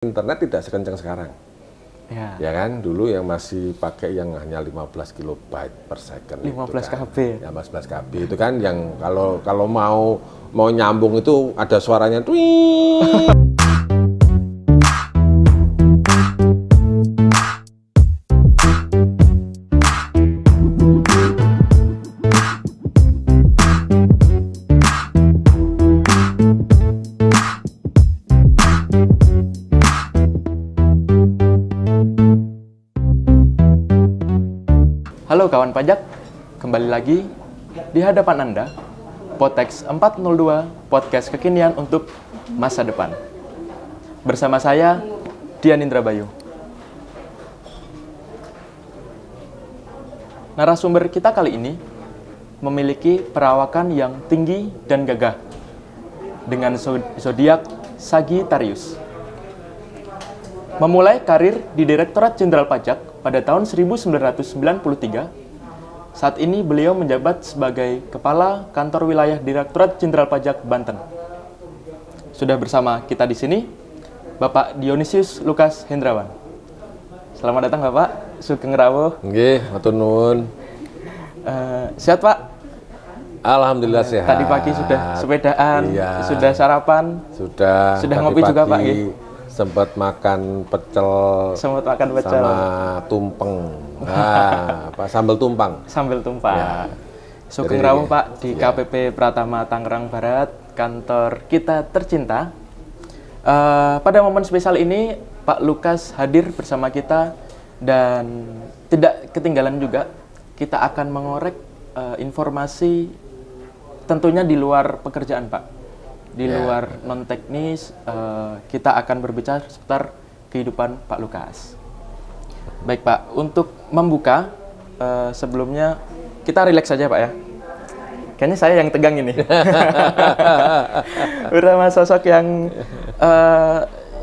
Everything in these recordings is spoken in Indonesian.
internet tidak sekencang sekarang. Ya kan, dulu yang masih pakai yang hanya 15 kilobyte per second 15 itu kan. KB. Ya 15 KB itu kan yang kalau mau nyambung itu ada suaranya twing. Halo kawan pajak, kembali lagi di hadapan Anda, Potex 402, podcast kekinian untuk masa depan. Bersama saya, Dian Indrabayu. Narasumber kita kali ini memiliki perawakan yang tinggi dan gagah dengan zodiak Sagittarius. Memulai karir di Direktorat Jenderal Pajak pada tahun 1993, saat ini beliau menjabat sebagai Kepala Kantor Wilayah Direktorat Jenderal Pajak Banten. Sudah bersama kita di sini, Bapak Dionysius Lukas Hendrawan. Selamat datang Bapak, sugeng rawuh. Nggih, matur nuwun. Sehat Pak? Alhamdulillah sehat. Tadi pagi sudah sepedaan, iya. Sudah sarapan, Sudah ngopi juga Pak? Sempat makan pecel, sama tumpeng, sambal tumpang. Sambal tumpang. Ya. Sugeng rawuh Pak di KPP Pratama Tangerang Barat, kantor kita tercinta. Pada momen spesial ini Pak Lukas hadir bersama kita dan tidak ketinggalan juga kita akan mengorek informasi tentunya di luar pekerjaan Pak. Di luar non teknis, kita akan berbicara seputar kehidupan Pak Lukas. Baik Pak, untuk membuka sebelumnya kita rileks saja Pak ya. Kayaknya saya yang tegang ini. Bersama sosok yang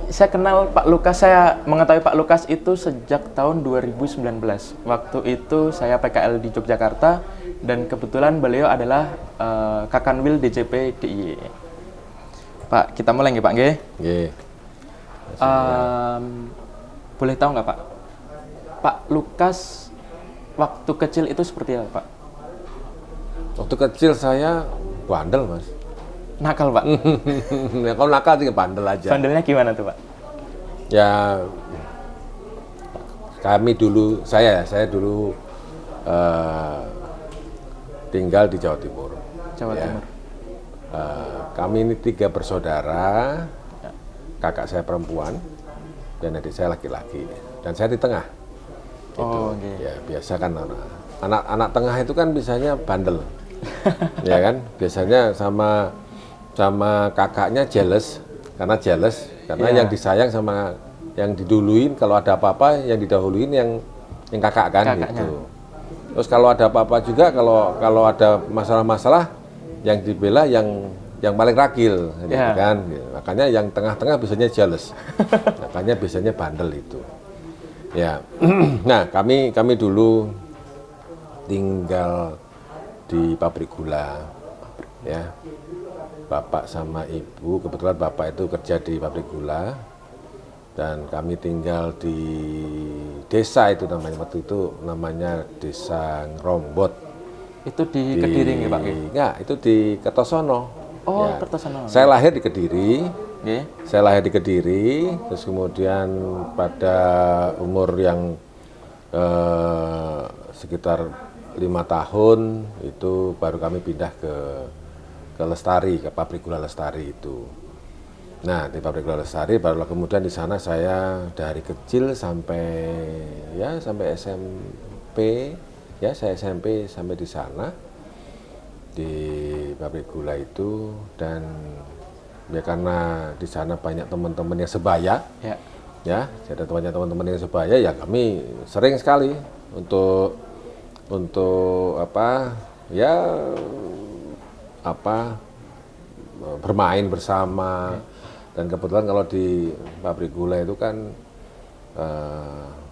saya kenal Pak Lukas, saya mengetahui Pak Lukas itu sejak tahun 2019. Waktu itu saya PKL di Yogyakarta dan kebetulan beliau adalah Kakanwil DJP DIY. Pak, kita mulai nggih Pak nggih? Nggih. Boleh tahu nggak Pak? Pak Lukas waktu kecil itu seperti apa Pak? Waktu kecil saya bandel Mas. Nakal Pak? Ya, kalau nakal sih bandel aja. Bandelnya gimana tuh Pak? Ya, saya dulu tinggal di Jawa Timur. Jawa Timur. Kami ini 3 bersaudara, kakak saya perempuan dan adik saya laki-laki, dan saya di tengah. Okay. Ya biasa kan anak tengah itu kan biasanya bandel, ya kan? Biasanya sama kakaknya jealous karena yang disayang sama yang diduluin. Kalau ada apa-apa yang didahuluin yang kakak kan gitu. Terus kalau ada apa-apa juga, kalau ada masalah-masalah yang dibela yang paling ragil, gitu kan. Makanya yang tengah-tengah biasanya jealous. Makanya biasanya bandel itu. Ya. Nah, kami dulu tinggal di pabrik gula. Ya. Bapak sama Ibu, kebetulan Bapak itu kerja di pabrik gula. Dan kami tinggal di desa itu waktu itu namanya Desa Ngrombot. Itu di Kediri nggih Pak? Enggak, itu di Kertosono. Oh, ya. Kertosono. Saya lahir di Kediri. Yeah. Terus kemudian pada umur yang sekitar 5 tahun itu baru kami pindah ke Lestari, ke pabrik gula Lestari itu. Nah, di pabrik gula Lestari barulah kemudian di sana saya dari kecil sampai SMP. Ya, saya SMP sampai di sana di pabrik gula itu, dan ya karena di sana banyak teman-teman yang sebaya. Ya, ada banyak teman-teman yang sebaya, ya kami sering sekali untuk bermain bersama. Dan kebetulan kalau di pabrik gula itu kan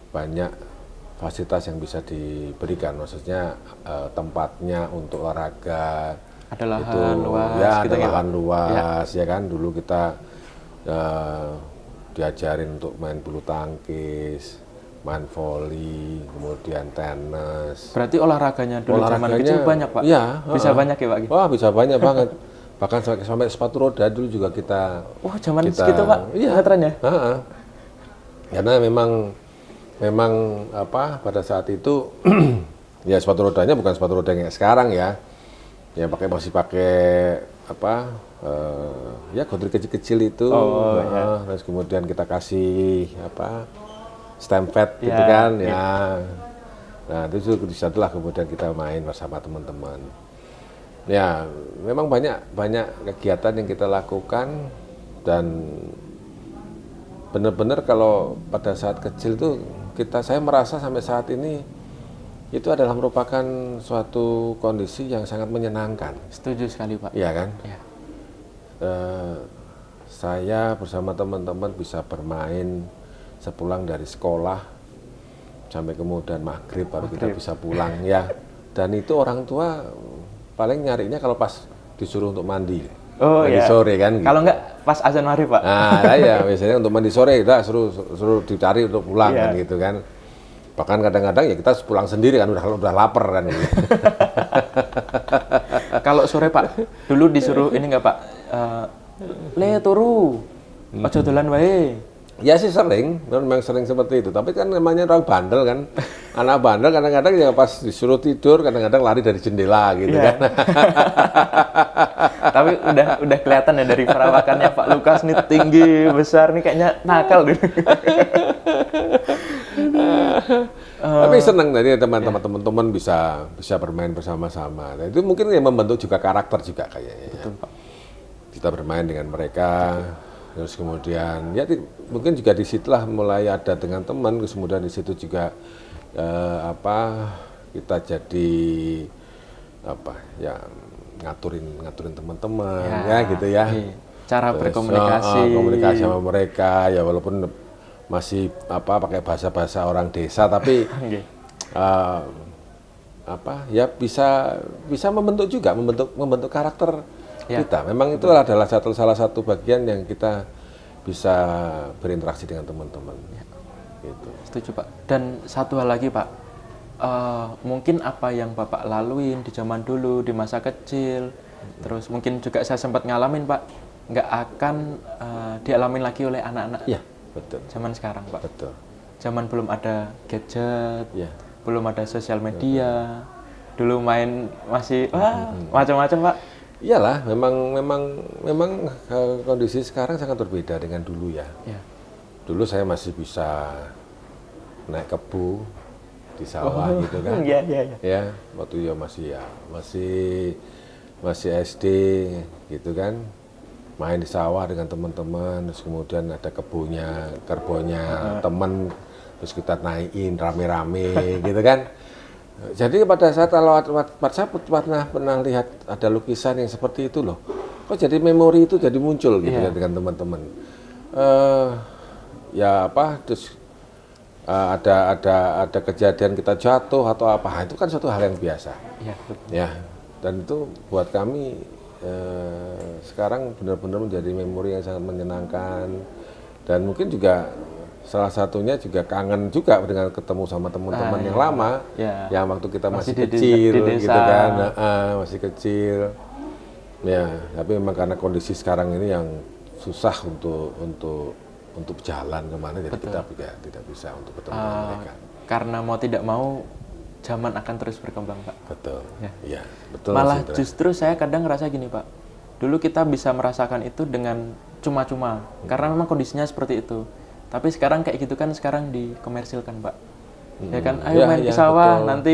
banyak fasilitas yang bisa diberikan, maksudnya tempatnya untuk olahraga, ada lahan luas, ya ada lahan luas, ya kan. Dulu kita diajarin untuk main bulu tangkis, main voli, kemudian tenis. Berarti olahraganya dulu zaman kecil banyak, Pak? Iya. Bisa banyak ya, Pak? Wah, bisa banyak banget. Bahkan sampai sepatu roda dulu juga kita. Wah, zaman segitu, Pak? Iya. Trennya? Karena memang apa pada saat itu ya sepatu rodanya bukan sepatu roda yang kayak sekarang ya. Ya masih pakai apa? Ya godri kecil-kecil itu. Terus kemudian kita kasih apa? Stamp pad gitu kan ya. Nah, itu disitulah kemudian kita main bersama teman-teman. Ya, memang banyak kegiatan yang kita lakukan dan benar-benar kalau pada saat kecil itu saya merasa sampai saat ini itu adalah merupakan suatu kondisi yang sangat menyenangkan. Setuju sekali, Pak. Iya kan? Ya. Saya bersama teman-teman bisa bermain sepulang dari sekolah sampai kemudian maghrib baru kita bisa pulang ya. Dan itu orang tua paling nyarinya kalau pas disuruh untuk mandi. Mandi sore kan. Kalau gitu. enggak pas azan maghrib, Pak. Nah, ya biasanya untuk mandi sore udah suruh dicari untuk pulang kan gitu kan. Bahkan kadang-kadang ya kita pulang sendiri kan udah lapar kan. Gitu. Kalau sore, Pak, dulu disuruh ini enggak, Pak? Le turu. Ojo dolan wae. Ya sih memang sering seperti itu. Tapi kan namanya orang bandel kan, anak bandel kadang-kadang ya pas disuruh tidur kadang-kadang lari dari jendela gitu kan. Tapi udah kelihatan ya dari perawakannya Pak Lukas nih tinggi besar nih kayaknya nakal deh. Tapi senang tadi teman-teman bisa bermain bersama-sama. Nah, itu mungkin yang membentuk juga karakter juga kayaknya. Betul, Pak. Kita bermain dengan mereka. Terus kemudian ya mungkin juga disitulah mulai ada dengan teman, terus kemudian di situ juga kita jadi ngaturin teman-teman ya gitu ya. Cara terus, berkomunikasi. Komunikasi sama mereka ya walaupun masih pakai bahasa orang desa tapi ya bisa membentuk karakter kita. Memang itu adalah salah satu bagian yang kita bisa berinteraksi dengan teman-teman. Gitu. Setuju, Pak. Dan satu hal lagi, Pak, mungkin apa yang Bapak laluin di zaman dulu di masa kecil, terus mungkin juga saya sempat ngalamin, Pak, nggak akan dialamin lagi oleh anak-anak. Iya, betul. Zaman sekarang, Pak. Betul. Zaman belum ada gadget, belum ada sosial media. Betul. Dulu main masih macam-macam, Pak. Iyalah, memang kondisi sekarang sangat berbeda dengan dulu ya. Dulu saya masih bisa naik kebu di sawah gitu kan. Ya, waktu masih SD gitu kan. Main di sawah dengan teman-teman, terus kemudian ada kerbonnya teman, terus kita naikin rame-rame gitu kan. Jadi pada saat kalau saya pernah lihat ada lukisan yang seperti itu loh, kok jadi memori itu jadi muncul gitu kan dengan teman-teman. Terus ada kejadian kita jatuh atau apa, itu kan suatu hal yang biasa. Ya, dan itu buat kami sekarang benar-benar menjadi memori yang sangat menyenangkan dan mungkin juga salah satunya juga kangen juga dengan ketemu sama teman-teman yang lama, yang waktu kita masih kecil gitu kan, masih kecil. Ya, tapi memang karena kondisi sekarang ini yang susah untuk jalan kemana, jadi kita juga tidak bisa untuk ketemu dengan mereka. Karena mau tidak mau, zaman akan terus berkembang, Pak. Betul. Ya, betul. Malah justru saya kadang ngerasa gini, Pak. Dulu kita bisa merasakan itu dengan cuma-cuma, karena memang kondisinya seperti itu. Tapi sekarang kayak gitu kan sekarang dikomersilkan, Pak. Ya kan, ayo main ke sawah, betul. Nanti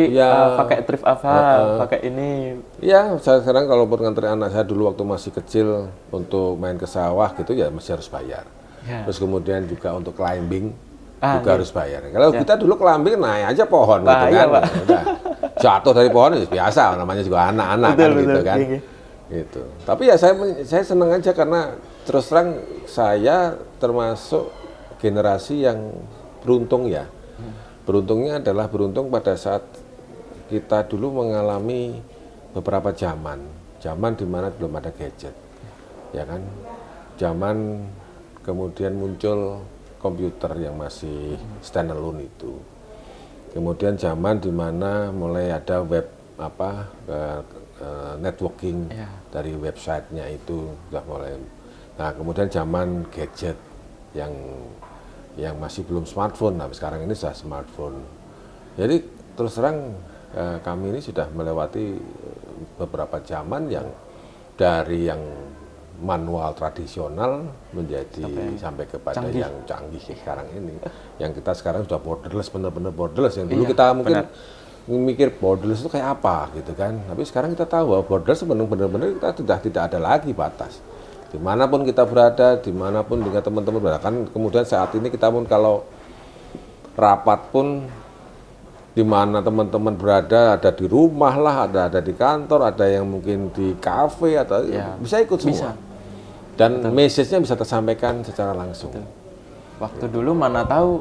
pakai thrift pakai ini. Iya, saya sekarang kalau buat nganterin anak saya dulu waktu masih kecil untuk main ke sawah gitu ya masih harus bayar. Terus kemudian juga untuk climbing juga harus bayar. Kalau kita dulu climbing naik aja pohon gitu kan. Udah jatuh dari pohon ya biasa, namanya juga anak-anak kan gitu kan. Gitu. Tapi ya saya senang aja karena terus terang saya termasuk generasi yang beruntung ya. Beruntungnya adalah beruntung pada saat kita dulu mengalami beberapa zaman di mana belum ada gadget, ya kan? Zaman kemudian muncul komputer yang masih standalone itu. Kemudian zaman di mana mulai ada web networking dari websitenya itu sudah mulai. Nah kemudian zaman gadget yang masih belum smartphone, nah sekarang ini sudah smartphone. Jadi terus terang kami ini sudah melewati beberapa zaman yang dari yang manual tradisional menjadi sampai kepada canggih. yang canggih sekarang ini. Yang kita sekarang sudah borderless, benar-benar borderless. Yang dulu kita mungkin mikir borderless itu kayak apa gitu kan. Tapi sekarang kita tahu bahwa borderless benar-benar kita tidak ada lagi batas. Dimanapun kita berada, dimanapun dengan teman-teman berada. Kan kemudian saat ini kita pun kalau rapat pun di mana teman-teman berada, ada di rumah lah, ada di kantor, ada yang mungkin di kafe atau bisa ikut semua. Bisa. Dan message-nya bisa tersampaikan secara langsung. Waktu dulu mana tahu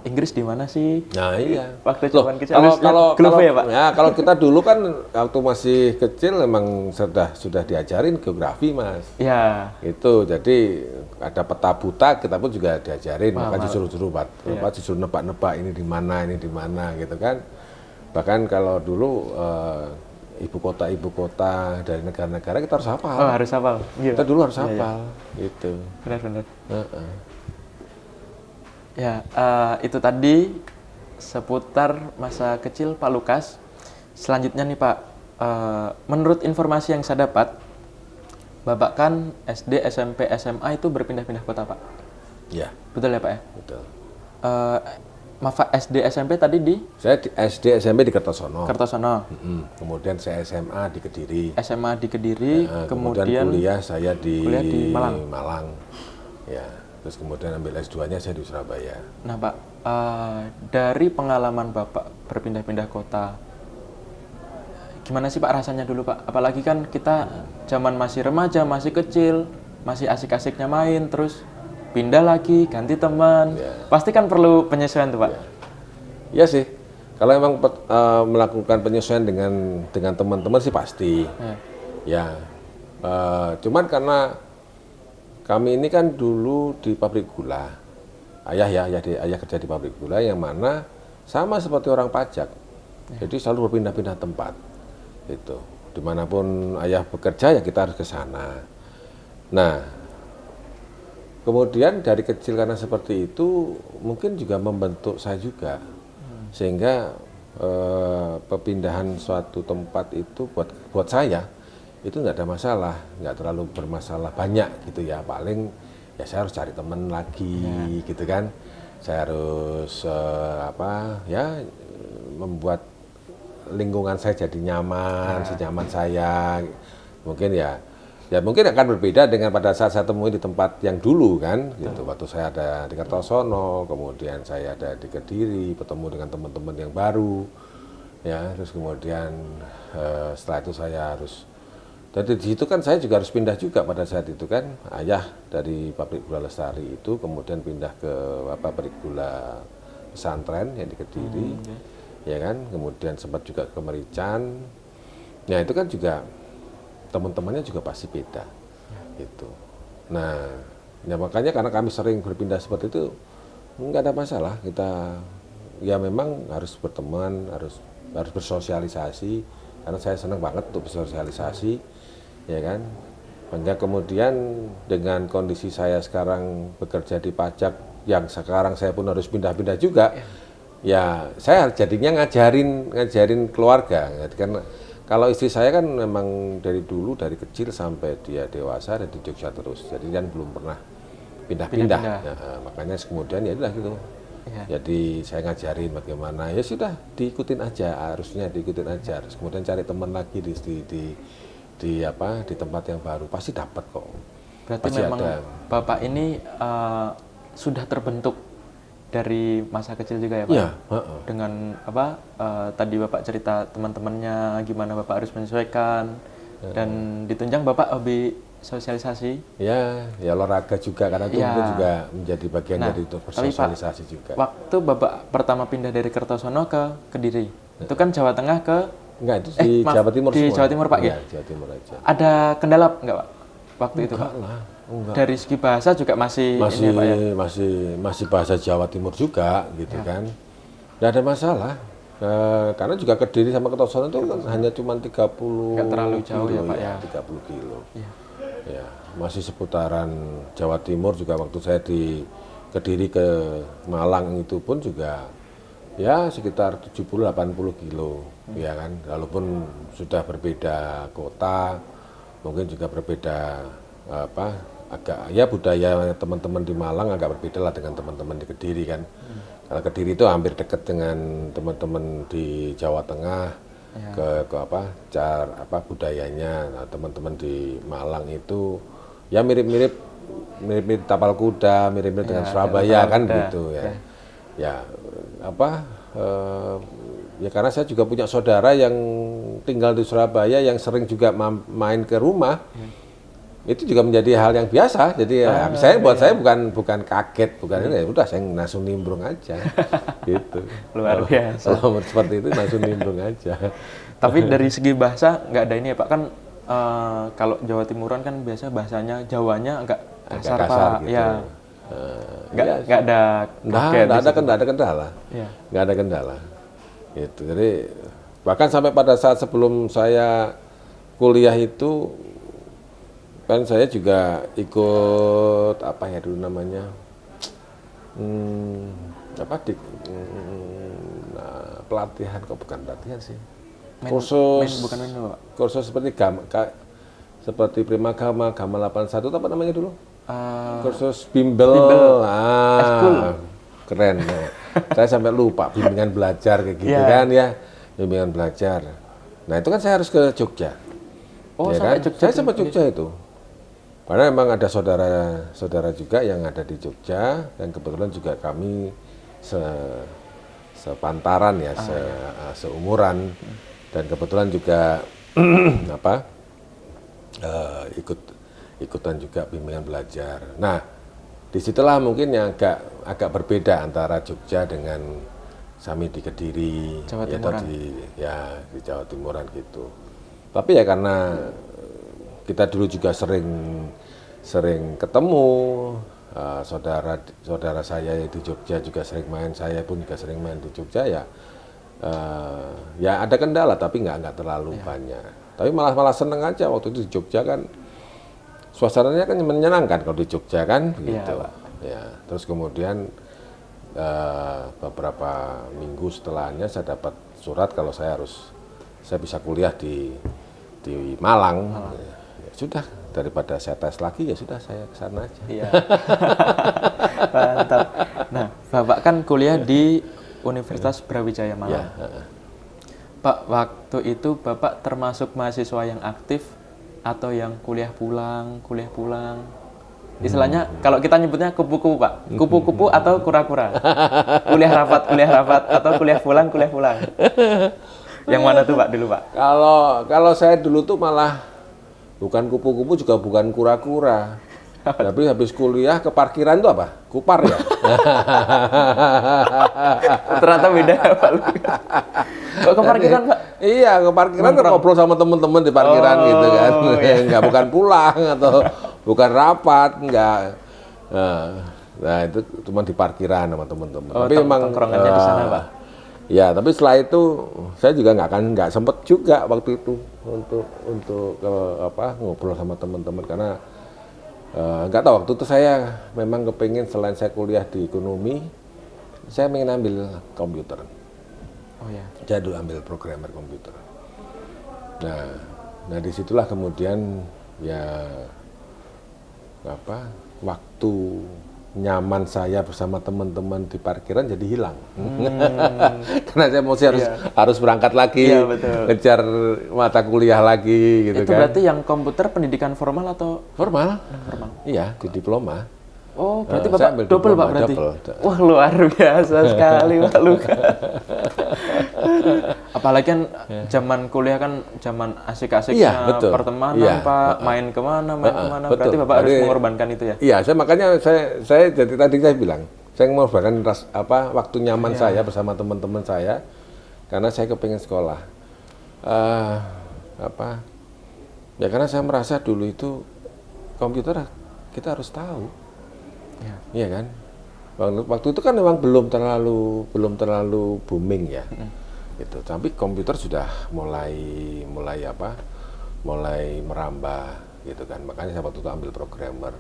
Inggris di mana sih? Nah iya. Waktu zaman kecil Kalau ya Pak? ya kalau kita dulu kan waktu masih kecil memang sudah diajarin geografi Mas. Ya. Itu jadi ada peta buta kita pun juga diajarin, maka disuruh nebak-nebak ini di mana gitu kan. Bahkan kalau dulu ibu kota dari negara-negara kita harus hafal. Oh harus hafal. Kita dulu harus hafal. Gitu. Benar. Ya, itu tadi seputar masa kecil Pak Lukas. Selanjutnya nih Pak, menurut informasi yang saya dapat, Bapak kan SD, SMP, SMA itu berpindah-pindah kota Pak? Iya. Betul ya Pak ya? Betul. SD, SMP tadi di? Saya di SD, SMP di Kertosono. Kemudian saya SMA di Kediri. SMA di Kediri, kemudian kuliah saya di Malang. Ya. Terus kemudian ambil S2-nya saya di Surabaya. Nah Pak, dari pengalaman Bapak berpindah-pindah kota, gimana sih Pak rasanya dulu Pak? Apalagi kan kita zaman masih remaja, masih kecil, masih asik-asiknya main, terus pindah lagi, ganti teman. Pasti kan perlu penyesuaian tuh Pak? Iya sih, kalau emang melakukan penyesuaian dengan teman-teman sih pasti. Cuman karena kami ini kan dulu di pabrik gula, ayah kerja di pabrik gula yang mana sama seperti orang pajak, jadi selalu berpindah-pindah tempat, itu dimanapun ayah bekerja ya kita harus ke sana. Nah, kemudian dari kecil karena seperti itu mungkin juga membentuk saya juga, sehingga perpindahan suatu tempat itu buat saya itu nggak ada masalah, nggak terlalu bermasalah banyak gitu ya. Paling ya saya harus cari teman lagi gitu kan. Saya harus membuat lingkungan saya jadi nyaman, senyaman saya. Mungkin mungkin akan berbeda dengan pada saat saya temui di tempat yang dulu kan gitu. Waktu saya ada di Kertosono, kemudian saya ada di Kediri, bertemu dengan teman-teman yang baru. Ya, terus kemudian setelah itu saya harus dari di situ kan saya juga harus pindah juga pada saat itu kan. Ayah dari pabrik gula Lestari itu kemudian pindah ke pabrik gula pesantren yang di Kediri, ya kan. Kemudian sempat juga ke Merican. Nah itu kan juga teman-temannya juga pasti beda, gitu. Nah, ya makanya karena kami sering berpindah seperti itu, nggak ada masalah. Kita ya memang harus berteman, harus bersosialisasi. Karena saya senang banget untuk bersosialisasi. Ya kan, hingga kemudian dengan kondisi saya sekarang bekerja di pajak yang sekarang saya pun harus pindah-pindah juga, ya saya jadinya ngajarin keluarga. Karena kalau istri saya kan memang dari dulu dari kecil sampai dia dewasa ada di Jogja terus, jadi kan belum pernah pindah-pindah. Ya, makanya kemudian ya udah gitu. Jadi saya ngajarin bagaimana, ya sudah diikutin aja, harusnya diikutin aja. Terus kemudian cari teman lagi di tempat yang baru pasti dapat kok. Berarti pasti memang ada. Bapak ini sudah terbentuk dari masa kecil juga ya Pak? Iya. Dengan tadi Bapak cerita teman-temannya gimana Bapak harus menyesuaikan dan ditunjang Bapak hobi sosialisasi. Ya olahraga juga karena itu juga menjadi bagian dari bersosialisasi juga. Waktu Bapak pertama pindah dari Kertosono ke Kediri, itu kan Jawa Tengah ke enggak, itu di Jawa Timur di semua. Jawa Timur Pak ya? Jawa Timur aja. Ada kendala enggak Pak waktu itu Pak? Enggak. Dari segi bahasa juga masih Masih ini ya, Pak ya? masih bahasa Jawa Timur juga gitu kan. Nggak ada masalah. Karena juga Kediri sama Kertosono itu kan hanya cuma 30 Nggak terlalu jauh kilo, ya, Pak, ya. 30 kilo. Iya. Ya, masih seputaran Jawa Timur juga waktu saya di Kediri ke Malang itu pun juga ya sekitar 70-80 kilo, ya kan. Walaupun sudah berbeda kota, mungkin juga berbeda agak ya budaya teman-teman di Malang agak berbeda lah dengan teman-teman di Kediri kan. Karena Kediri itu hampir dekat dengan teman-teman di Jawa Tengah ke budayanya. Nah, teman-teman di Malang itu ya mirip-mirip tapal kuda, mirip-mirip dengan Surabaya kan gitu ya. Ya ya karena saya juga punya saudara yang tinggal di Surabaya yang sering juga main ke rumah. Itu juga menjadi hal yang biasa. Jadi saya bukan kaget, bukan ini, ya udah saya langsung nimbrung aja. Gitu. Luar biasa. Kalau seperti itu langsung nimbrung aja. Tapi dari segi bahasa nggak ada ini ya Pak, kan kalau Jawa Timuran kan biasa bahasanya Jawanya agak kasar, Pak. Gitu. Ya. Nggak ada kaget. Nggak ada kendala. Ya. Nggak ada kendala. Gitu. Jadi bahkan sampai pada saat sebelum saya kuliah itu kan saya juga ikut apa ya dulu namanya pelatihan, kok bukan pelatihan sih, kursus seperti seperti Prima Gama 81 apa namanya dulu, kursus bimbel. Keren ya. Saya sampai lupa bimbingan belajar kayak gitu kan ya, bimbingan belajar. Nah itu kan saya harus ke Jogja. Oh, ya sampai kan? Jogja. Saya sampai Jogja itu. Karena memang ada saudara juga yang ada di Jogja, dan kebetulan juga kami sepantaran ya, seumuran, dan kebetulan juga ikutan juga bimbingan belajar. Nah, disitulah mungkin yang agak berbeda antara Jogja dengan kami di Kediri, Jawa atau Timuran. di Jawa Timuran gitu. Tapi ya karena kita dulu juga sering ketemu, saudara saya di Jogja juga sering main, saya pun juga sering main di Jogja ya. Ya ada kendala tapi nggak terlalu banyak. Tapi malah seneng aja waktu itu di Jogja kan, suasananya kan menyenangkan kalau di Jogja kan, gitu. Ya, terus kemudian beberapa minggu setelahnya saya dapat surat kalau saya bisa kuliah di Malang. Ya sudah, daripada saya tes lagi ya sudah saya ke sana aja. Iya. Mantap. Nah, Bapak kan kuliah di Universitas Brawijaya Malang. Ya. Pak, waktu itu Bapak termasuk mahasiswa yang aktif atau yang kuliah pulang? Istilahnya kalau kita nyebutnya kupu-kupu, Pak. Kupu-kupu atau kura-kura? Kuliah rapat atau kuliah pulang? Yang mana tuh Pak dulu, Pak? Kalau saya dulu tuh malah bukan kupu-kupu juga bukan kura-kura. Tapi habis kuliah ke parkiran itu apa? Kupar ya? Ternyata beda ya Pak Lukas. Kok ke parkiran, Pak? Iya, ke parkiran ngobrol sama teman-teman di parkiran gitu kan. Enggak, bukan pulang atau bukan rapat, enggak. Nah, itu cuma di parkiran sama teman-teman. Oh, tapi memang tongkrongannya di sana, Pak. Ya, tapi setelah itu saya juga nggak sempet juga waktu itu untuk ngobrol sama teman-teman karena nggak tahu waktu itu saya memang kepingin selain saya kuliah di ekonomi, saya ingin ambil komputer. Oh ya. Saya dulu ambil programmer komputer. Nah disitulah kemudian ya waktu nyaman saya bersama teman-teman di parkiran jadi hilang. Karena saya harus berangkat lagi, ngejar mata kuliah lagi gitu itu kan. Berarti yang komputer pendidikan formal atau formal? Iya, di diploma. Oh, berarti Bapak double Pak berarti. Double. Wah, luar biasa sekali Pak Lukas. Apalagi kan zaman kuliah kan zaman asik-asiknya pertemanan Pak, main kemana. Berarti Bapak harus mengorbankan itu ya? Iya, saya jadi tadi saya bilang, saya mengorbankan waktu nyaman saya bersama teman-teman saya karena saya kepengen sekolah. Ya karena saya merasa dulu itu komputer kita harus tahu, Ya. iya kan? Waktu itu kan memang belum terlalu booming ya, gitu. Tapi komputer sudah mulai merambah, gitu kan. Makanya saya waktu itu ambil programmer.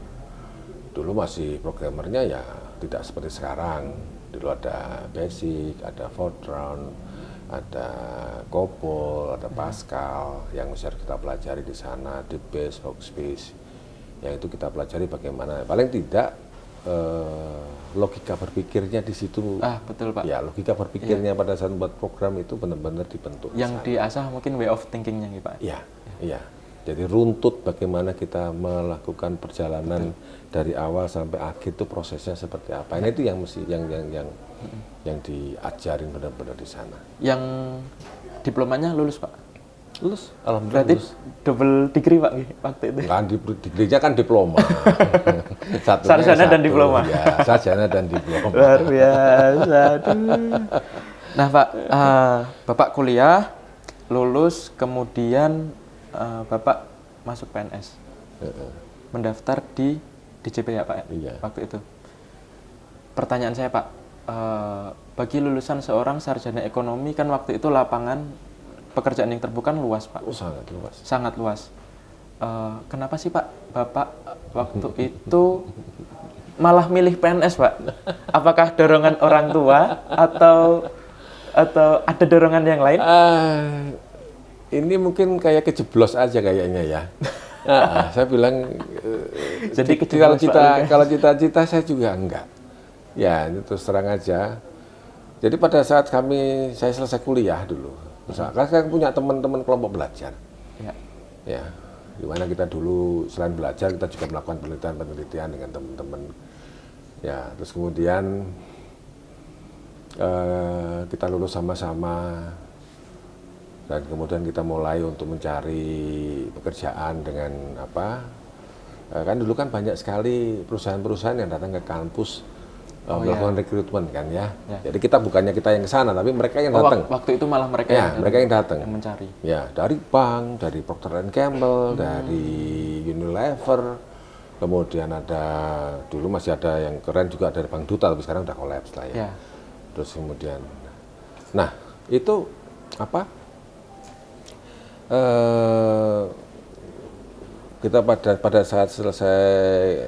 Dulu masih programmernya ya tidak seperti sekarang. Dulu ada Basic, ada Fortran, ada COBOL, ada Pascal yang harus kita pelajari di sana, DBase, Workspace. Yang itu kita pelajari bagaimana. Paling tidak logika berpikirnya di situ. Betul Pak. Ya, logika berpikirnya pada saat membuat program itu benar-benar dibentuk. Yang diasah mungkin way of thinking-nya nih Pak. Iya, iya. Jadi runtut bagaimana kita melakukan perjalanan dari awal sampai akhir itu prosesnya seperti apa. Ini itu yang mesti yang diajarin benar-benar di sana. Yang diplomanya lulus Pak? Lulus, alhamdulillah Berarti lulus. double degree Pak waktu itu. Kan digrinya kan diploma. Sarjana dan diploma. Ya, sarjana dan diploma. Luar biasa. Aduh. Nah Pak, Bapak kuliah, lulus, kemudian Bapak masuk PNS. Mendaftar di DJP ya Pak? Iya. Waktu itu. Pertanyaan saya Pak, bagi lulusan seorang sarjana ekonomi kan waktu itu lapangan pekerjaan yang terbuka luas Pak. Oh, sangat luas. Sangat luas. Kenapa sih Pak Bapak waktu itu malah milih PNS Pak? Apakah dorongan orang tua atau ada dorongan yang lain? Ini mungkin kayak kejeblos aja kayaknya ya. Saya bilang Jadi kalau cita-cita saya juga enggak. Ya, itu terus terang aja. Jadi pada saat saya selesai kuliah dulu, misalkan saya punya teman-teman kelompok belajar. Ya. Ya, di mana kita dulu selain belajar kita juga melakukan penelitian dengan teman-teman. Ya, terus kemudian kita lulus sama-sama dan kemudian kita mulai untuk mencari pekerjaan dengan kan dulu kan banyak sekali perusahaan-perusahaan yang datang ke kampus melakukan rekrutmen kan ya. Jadi kita bukannya kita yang ke sana tapi mereka yang datang. Waktu itu malah mereka yang datang. Yang mencari. Ya, dari bank, dari Procter & Gamble, dari Unilever. Kemudian dulu masih ada yang keren juga dari Bank Duta tapi sekarang udah collapse lah ya. Terus kemudian itu kita pada saat selesai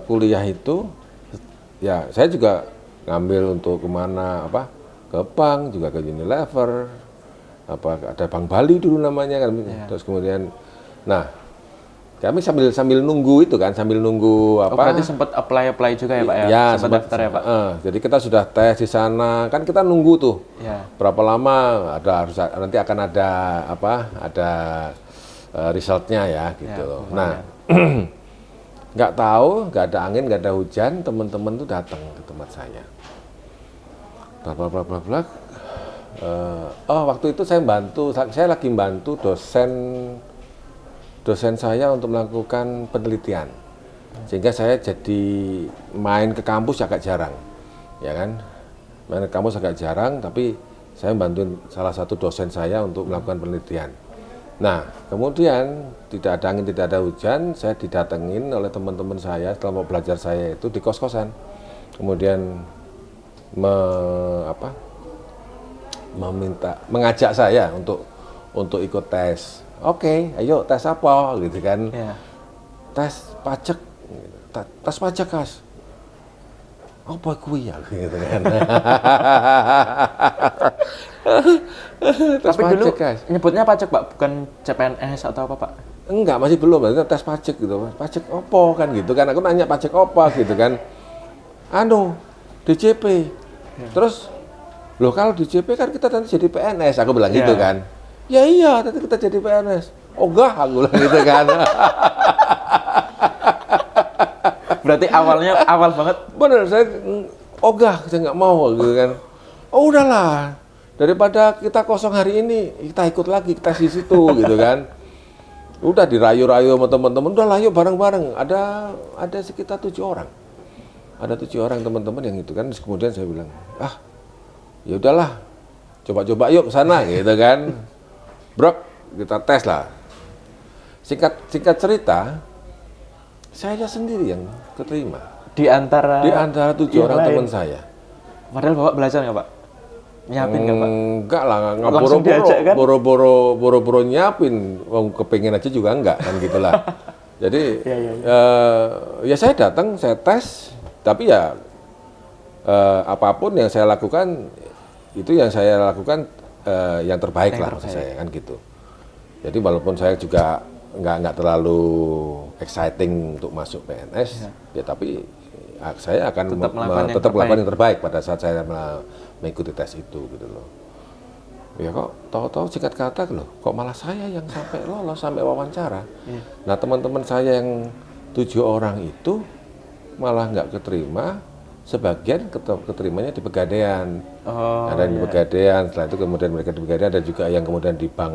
kuliah itu ya saya juga ngambil untuk kemana ke bank juga ke Unilever ada Bank Bali dulu namanya kan terus kemudian kami sambil nunggu itu kan sambil nunggu berarti sempat apply juga ya Pak ya? Ya sempat daftar ya Pak? Jadi kita sudah tes di sana kan kita nunggu tuh berapa lama nanti akan ada resultnya ya gitu. Nggak tahu, nggak ada angin, nggak ada hujan, teman-teman tuh datang ke tempat saya. Waktu itu saya lagi bantu dosen saya untuk melakukan penelitian, sehingga saya jadi main ke kampus agak jarang, ya kan? Main ke kampus agak jarang, tapi saya bantuin salah satu dosen saya untuk melakukan penelitian. Nah, kemudian tidak ada angin, tidak ada hujan, saya didatengin oleh teman-teman saya setelah mau belajar saya itu di kos-kosan. Kemudian mengajak saya untuk ikut tes. Oke, ayo tes apa gitu kan. Tes pajak. Tes pajak, Kas. Apa kuwi ya gitu kan. Tapi dulu nyebutnya pajak Pak, bukan CPNS atau apa Pak? Enggak, masih belum, tes pajak gitu. Pajak opo kan gitu kan. Aku nanya pajak apa gitu kan. DJP. Terus, loh kalau DJP kan kita nanti jadi PNS, aku bilang gitu kan. Ya iya, nanti kita jadi PNS. Ogah, aku bilang gitu kan. Berarti awal banget. Bener, saya ogah, saya nggak mau gitu kan. Oh udahlah, daripada kita kosong hari ini, kita ikut lagi, kita di situ gitu kan. Udah dirayu-rayu sama teman-teman, udah lah yuk bareng-bareng. Ada sekitar 7 orang. Ada 7 orang teman-teman yang itu kan. Terus kemudian saya bilang, ya udahlah, coba-coba yuk ke sana gitu kan. Brok, kita tes lah. Singkat cerita, saya sendiri yang keterima. Di antara 7 yang orang lain. teman saya. Padahal Bapak belajar nggak Pak? Nyiapin nggak Pak? Enggak lah, nggak Langsung diajak, kan? boro-boro nyiapin, kepengen aja juga enggak kan gitulah. Jadi ya saya datang, saya tes, tapi ya apapun yang saya lakukan itu yang saya lakukan yang terbaik lah maksud saya kan gitu. Jadi walaupun saya juga nggak terlalu exciting untuk masuk PNS, ya tapi saya akan tetap melakukan yang terbaik pada saat saya mengikuti tes itu gitu loh. Ya kok tahu-tahu singkat kata loh, kok malah saya yang sampai lolos sampai wawancara. Nah teman-teman saya yang 7 orang itu malah nggak keterima, sebagian keterimanya di Pegadaian. Ada yang di Pegadaian, setelah itu kemudian mereka di Pegadaian, ada juga yang kemudian di bank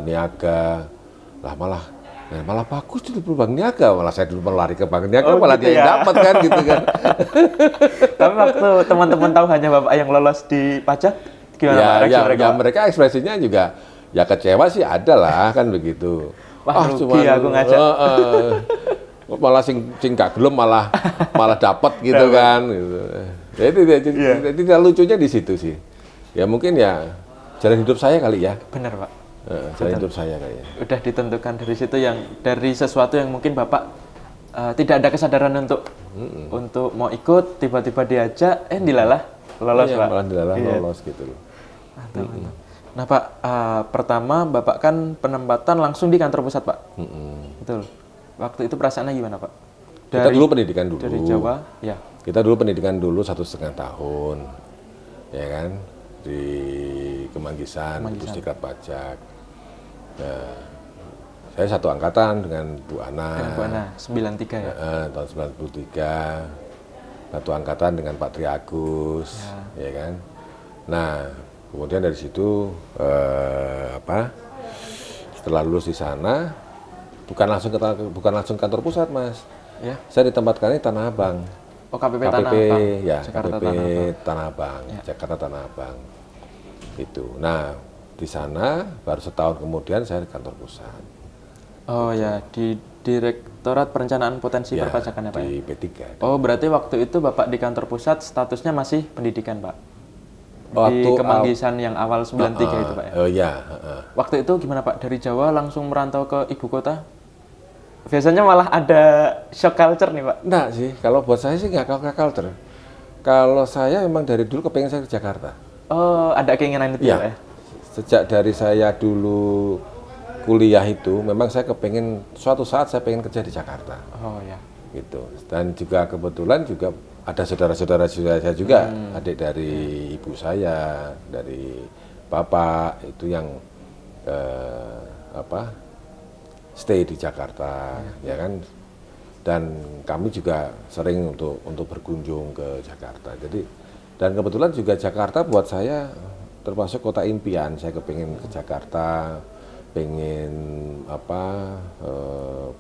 Niaga. Lah malah bagus di Bank Niaga, malah saya dulu lari ke Bank Niaga, malah gitu dia yang dapat kan gitu kan. Tapi waktu teman-teman tahu hanya Bapak yang lolos di pajak, gimana Pak? Mereka ekspresinya juga ya kecewa sih ada lah kan begitu. Wah, rugi aku ngajak. Malah sing gak gelem malah dapat gitu kan gitu. Jadi lucunya di situ sih. Ya mungkin ya jalan hidup saya kali ya. Benar Pak. Jalan hidup saya kali ya. Udah ditentukan dari situ, yang dari sesuatu yang mungkin Bapak tidak ada kesadaran untuk mau ikut, tiba-tiba diajak, dilalah lolos Pak. Malah dilalah lolos gitu loh. Mantap. Nah Pak, pertama Bapak kan penempatan langsung di kantor pusat Pak. Betul. Waktu itu perasaannya gimana Pak? Kita dulu pendidikan dulu. Dari Jawa, ya. Kita dulu pendidikan dulu 1,5 tahun, ya kan, di Kemanggisan, Pusdiklat Pajak. Nah, saya satu angkatan dengan Bu Ana. Dengan Bu Ana, 93 ya? Tahun 93. Satu angkatan dengan Pak Tri Agus, ya kan. Nah, kemudian dari situ setelah lulus di sana, bukan langsung kantor pusat Mas. Ya. Saya ditempatkan di Tanah Abang. Oh, KPP Tanah Abang. Ya, Jakarta KPP Tanah Abang. Jakarta Tanah Abang. Itu. Nah, di sana baru setahun kemudian saya di kantor pusat. Oh ya, di Direktorat Perencanaan Potensi Perpajakan ya Pak? Di P3. Oh, berarti waktu itu Bapak di kantor pusat statusnya masih pendidikan Pak? Waktu di Kemanggisan yang awal 93 itu Pak ya? Oh iya. Waktu itu gimana Pak? Dari Jawa langsung merantau ke ibu kota? Biasanya malah ada shock culture nih Pak? Enggak sih, kalau buat saya sih nggak shock culture. Kalau saya memang dari dulu kepengen saya ke Jakarta. Oh, ada keinginan itu ya Pak ya? Sejak dari saya dulu kuliah itu, memang saya kepengen suatu saat saya pengen kerja di Jakarta. Oh ya. Gitu. Dan juga kebetulan juga ada saudara-saudara saya juga, adik dari ibu saya, dari bapak itu yang stay di Jakarta, ya kan. Dan kami juga sering untuk berkunjung ke Jakarta. Jadi dan kebetulan juga Jakarta buat saya termasuk kota impian. Saya kepengen ke Jakarta, pengen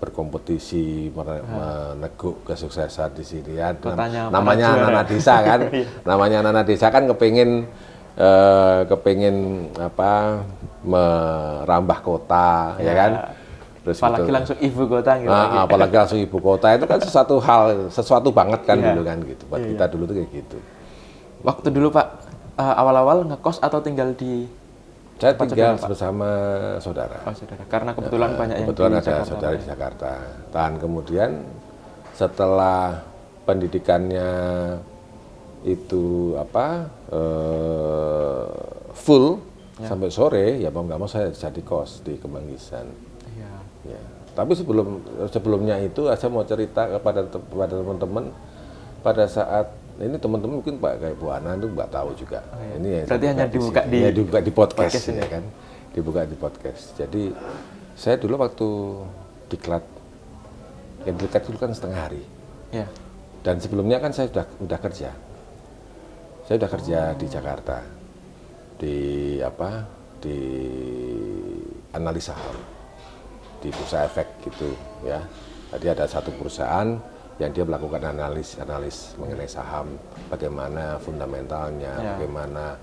berkompetisi, meneguk kesuksesan di sini ya. Namanya anak desa kan, namanya anak desa kan kepengen merambah kota, ya kan. Terus apalagi langsung ibu kota gitu. Apalagi langsung ibu kota itu kan sesuatu banget kan dulu kan gitu. Buat kita dulu tuh kayak gitu. Waktu dulu Pak awal-awal ngekos atau tinggal di? Saya tinggal bersama saudara. Oh, saudara. Karena kebetulan banyak yang kebetulan di ada Jakarta, saudara di Jakarta. Dan kemudian setelah pendidikannya itu full sampai sore, ya mau nggak mau saya jadi kos di Kemanggisan. Iya. Ya. Tapi sebelumnya itu saya mau cerita kepada teman-teman pada saat ini teman-teman mungkin kayak Bu Ana itu nggak tahu juga. Ini berarti hanya dibuka di podcast ya kan, dibuka di podcast. Jadi saya dulu waktu diklat, yang diklat dulu kan setengah hari. Ya. Dan sebelumnya kan saya sudah kerja. Saya sudah kerja di Jakarta, di analis saham, di Bursa Efek gitu ya. Tadi ada satu perusahaan yang dia melakukan analis mengenai saham, bagaimana fundamentalnya, bagaimana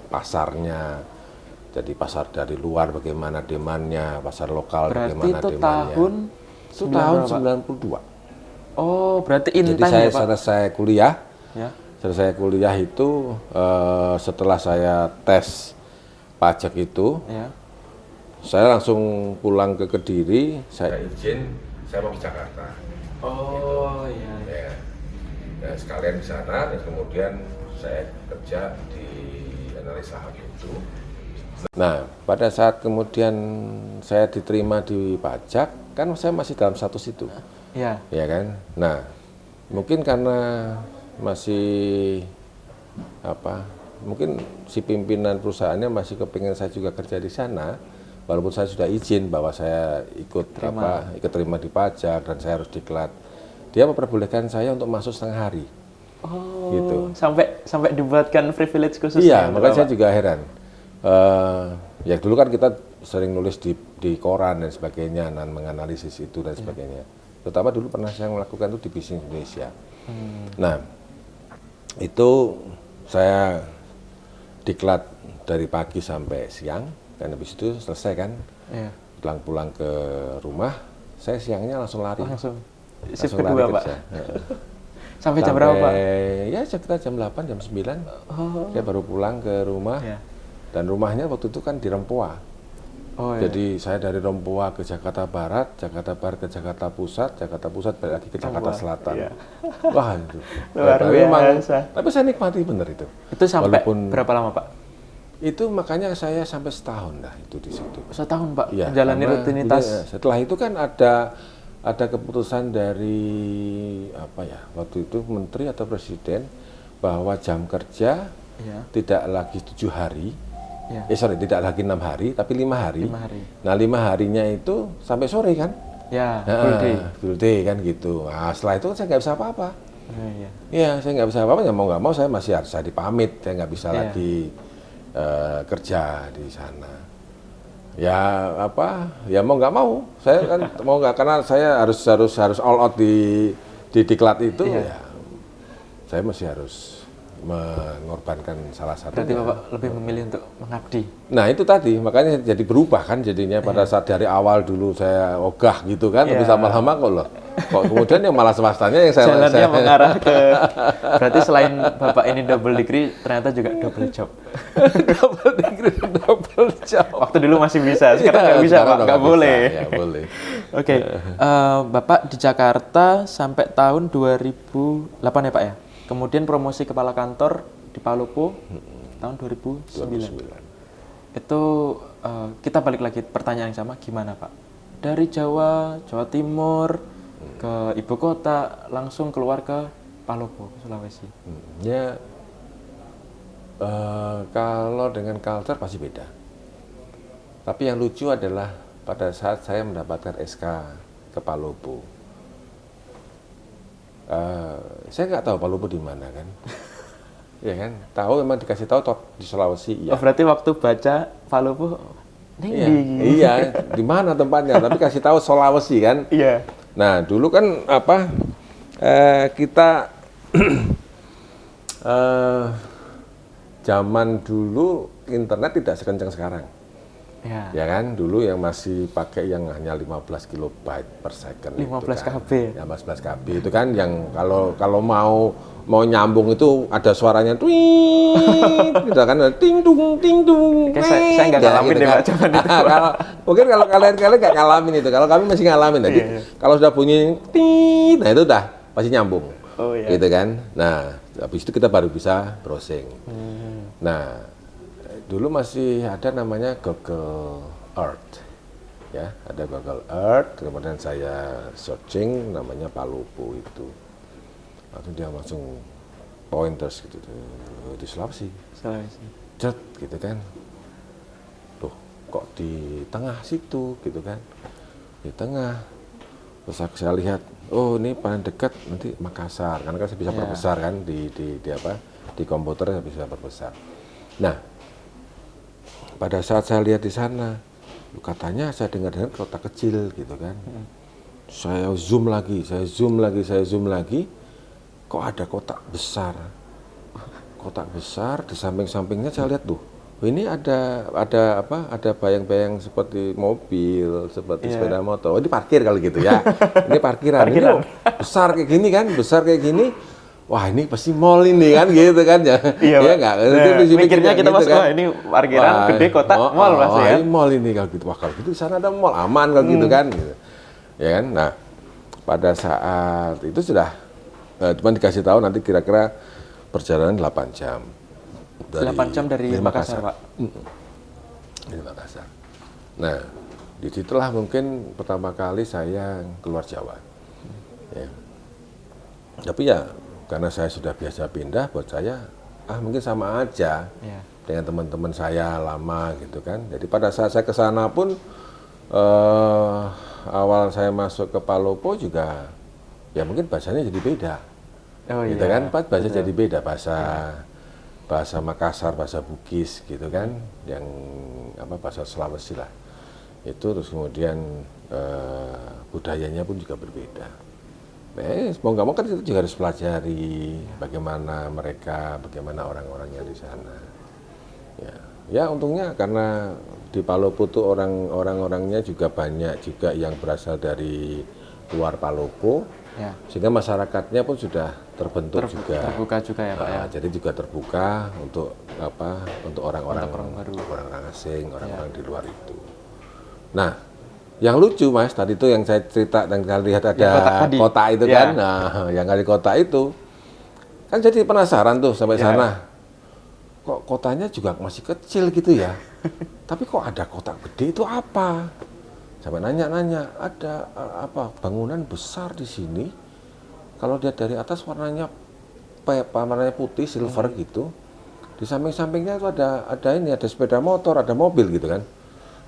pasarnya. Jadi pasar dari luar bagaimana demandnya, pasar lokal Berarti bagaimana itu demandnya. tahun Itu tahun 92. Oh, berarti in Jadi time saya ya, Pak? selesai kuliah. Ya. Selesai kuliah itu setelah saya tes pajak itu, Ya. saya langsung pulang ke Kediri. Saya izin, saya mau ke Jakarta. Oh, iya. Ya, ya sekalian di sana, dan kemudian saya kerja di analis saham itu. Nah, pada saat kemudian saya diterima di pajak, kan saya masih dalam status itu, Ya. ya kan? Nah, mungkin karena masih apa? Mungkin si pimpinan perusahaannya masih kepingin saya juga kerja di sana, walaupun saya sudah izin bahwa saya ikut terima di pajak dan saya harus diklat. Dia memperbolehkan saya untuk masuk setengah hari. Oh, Gitu. sampai dibuatkan privilege khusus. Iya, ya, makanya Pak? saya juga heran. Ya dulu kan kita sering nulis di koran dan sebagainya, dan menganalisis itu dan sebagainya. Terutama dulu pernah saya melakukan itu di Bisnis Indonesia. Nah, itu saya diklat dari pagi sampai siang, dan habis itu selesai kan, Iya. pulang ke rumah, saya siangnya langsung lari. Langsung. Shift Langsung kedua, lari Pak. kerja. Heeh. Sampai jam berapa, Pak? Ya sekitar jam 8, jam 9. Oh. Saya baru pulang ke rumah. Iya. Dan rumahnya waktu itu kan di Rempoa. Oh, iya. Jadi saya dari Rempoa ke Jakarta Barat ke Jakarta Pusat balik lagi ke Jakarta Selatan. Iya. Wah itu. Luar Tapi biasa. tapi saya nikmati bener itu. Itu sampai Walaupun- berapa lama, Pak? Itu makanya saya sampai setahun dah itu di situ. Setahun, Pak. Iya, Menjalani karena- rutinitas. iya, setelah itu kan ada keputusan dari apa ya? Waktu itu menteri atau presiden bahwa jam kerja Iya. tidak lagi 7 hari. Iya. Tidak lagi 6 hari, tapi 5 hari. 5 hari. Nah, 5 harinya itu sampai sore kan? Ya, full day. Full day kan gitu. Nah, setelah itu saya nggak bisa apa-apa. Oh, iya. Iya, saya nggak bisa apa-apa. Ya mau nggak mau saya masih harus dipamit. Saya nggak bisa Iya. lagi kerja di sana. Ya apa? Ya mau nggak mau. Saya kan mau nggak, karena saya harus all out di diklat itu. Iya. Ya, saya masih harus mengorbankan salah satu. Berarti Bapak lebih memilih untuk mengabdi. Nah itu tadi, makanya jadi berubah kan jadinya pada saat dari awal dulu saya ogah gitu kan, tapi Iya. lama-lama kok loh. Kok kemudian yang malah swastanya yang saya Jalannya mengarah ke berarti selain Bapak ini double degree ternyata juga double job. double degree, double job. Waktu dulu masih bisa, sekarang nggak bisa, Sekarang Pak, udah nggak bisa. boleh. Ya, boleh. Oke, Bapak di Jakarta sampai tahun 2008 ya, Pak ya. Kemudian promosi kepala kantor di Palopo tahun 2009. Itu kita balik lagi pertanyaan yang sama, gimana Pak? Dari Jawa Timur ke ibu kota langsung keluar ke Palopo, Sulawesi. Ya kalau dengan culture pasti beda. Tapi yang lucu adalah pada saat saya mendapatkan SK ke Palopo, saya nggak tahu Palopo di mana kan. Ya kan, tahu memang dikasih tahu di Sulawesi. Oh, berarti waktu baca Palopo, Iya, iya, di mana tempatnya? Tapi kasih tahu Sulawesi kan. Iya. Nah, dulu kan apa? Kita zaman dulu internet tidak sekencang sekarang. Ya. Ya kan, dulu yang masih pakai yang hanya 15 kilobyte per second. 15 itu kan. KB. Ya, 15 KB itu kan yang kalau mau nyambung itu ada suaranya twing, gitu kan, ting tung ting tung. Oke, saya nggak ngalamin deh, Pak, zaman itu. Mungkin kalau kalian nggak ngalamin itu, kalau kami masih ngalamin. Jadi Iya. kalau sudah bunyi ting, nah itu udah pasti nyambung. Oh, iya. Gitu kan. Nah, habis itu kita baru bisa browsing. Nah, dulu masih ada namanya Google Earth, ya, ada Google Earth. Kemudian saya searching namanya Palopo itu, lalu dia langsung pointers gitu di Sulawesi, cet gitu kan, loh kok di tengah situ gitu kan, di tengah. Terus saya lihat, oh ini paling dekat nanti Makassar, karena kan saya bisa perbesar kan di komputer saya bisa perbesar. Nah, pada saat saya lihat di sana, katanya saya dengar kota kecil gitu kan. Saya zoom lagi, kok ada kotak besar. Kotak besar, di samping-sampingnya saya lihat tuh, ini ada bayang-bayang seperti mobil, seperti sepeda motor. Oh, ini parkir kalau gitu ya. Ini parkiran. Ini loh, besar kayak gini kan, besar kayak gini. Wah, ini pasti mall ini kan gitu kan ya. Iya, ya Pak. enggak? Mikirnya kita gitu masuk, wah ini parkiran gede kota, mall pasti ya. Ini mall ini kalau gitu. Wah, kalau gitu di sana ada mall, aman kalau gitu kan gitu. Ya kan? Nah, pada saat itu sudah cuma dikasih tahu nanti kira-kira perjalanan 8 jam. 8 jam dari Makassar, Pak. Dari Makassar. Nah, disitulah mungkin pertama kali saya keluar Jawa. Ya. Tapi ya karena saya sudah biasa pindah, buat saya mungkin sama aja dengan teman-teman saya lama gitu kan. Jadi pada saat saya ke sana pun awal saya masuk ke Palopo juga ya mungkin bahasanya jadi beda. Gitu kan, bahasa jadi beda, bahasa Makassar, bahasa Bugis gitu kan, yang bahasa Sulawesi lah. Itu terus kemudian budayanya pun juga berbeda. Mau nggak mau kan kita juga harus pelajari bagaimana mereka, bagaimana orang-orangnya di sana. Ya untungnya karena di Palopo tuh orang-orangnya juga banyak juga yang berasal dari luar Palopo, sehingga masyarakatnya pun sudah terbentuk juga. Terbuka juga ya Pak ya. Jadi juga terbuka untuk untuk orang-orang baru, orang-orang asing, orang-orang di luar itu. Nah, yang lucu Mas, tadi itu yang saya cerita dan kita lihat ada kota itu kan. Nah, yang dari kota itu kan jadi penasaran tuh sampai sana. Kok kotanya juga masih kecil gitu ya? Tapi kok ada kota gede itu apa? Sampai nanya-nanya, ada bangunan besar di sini. Kalau lihat dari atas warnanya putih, silver gitu. Di samping-sampingnya itu ada sepeda motor, ada mobil gitu kan.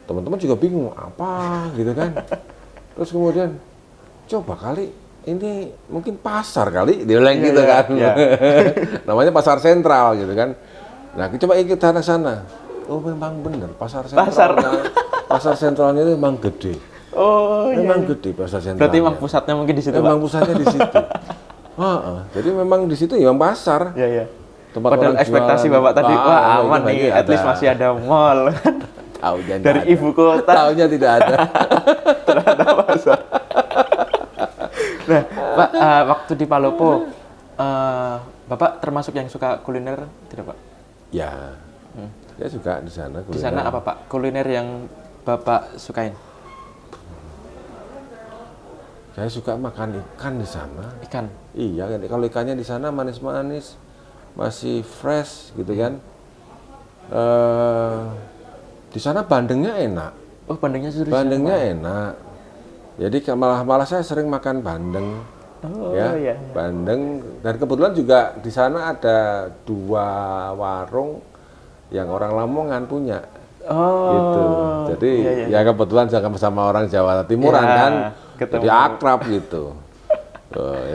Teman-teman juga bingung, apa gitu kan. Terus kemudian, coba kali ini mungkin pasar kali, dia bilang gitu kan. Namanya pasar sentral gitu kan. Nah, coba kita ke sana. Oh, memang benar, pasar sentralnya itu memang gede. Memang gede pasar sentralnya. Berarti memang pusatnya mungkin di situ, Memang pusatnya di situ. Jadi memang di situ ya pasar. Iya. Tempat padahal ekspektasi jualan. Bapak tadi, wah aman nih, at least masih ada mall. Taunya dari ibu kota. Taunya tidak ada. Ternyata pasar. Nah, Pak, waktu di Palopo, Bapak termasuk yang suka kuliner tidak, Pak? Ya, saya suka di sana. Di sana apa, Pak? Kuliner yang Bapak sukain? Saya suka makan ikan di sana. Ikan? Iya, kalau ikannya di sana manis-manis, masih fresh gitu kan. Di sana bandengnya enak. Oh, bandengnya sudah. Bandengnya enak. Jadi malah saya sering makan bandeng. Iya. Bandeng, dan kebetulan juga di sana ada 2 warung yang orang Lamongan punya. Gitu. Jadi ya kebetulan sama orang Jawa Timuran kan. Jadi akrab gitu.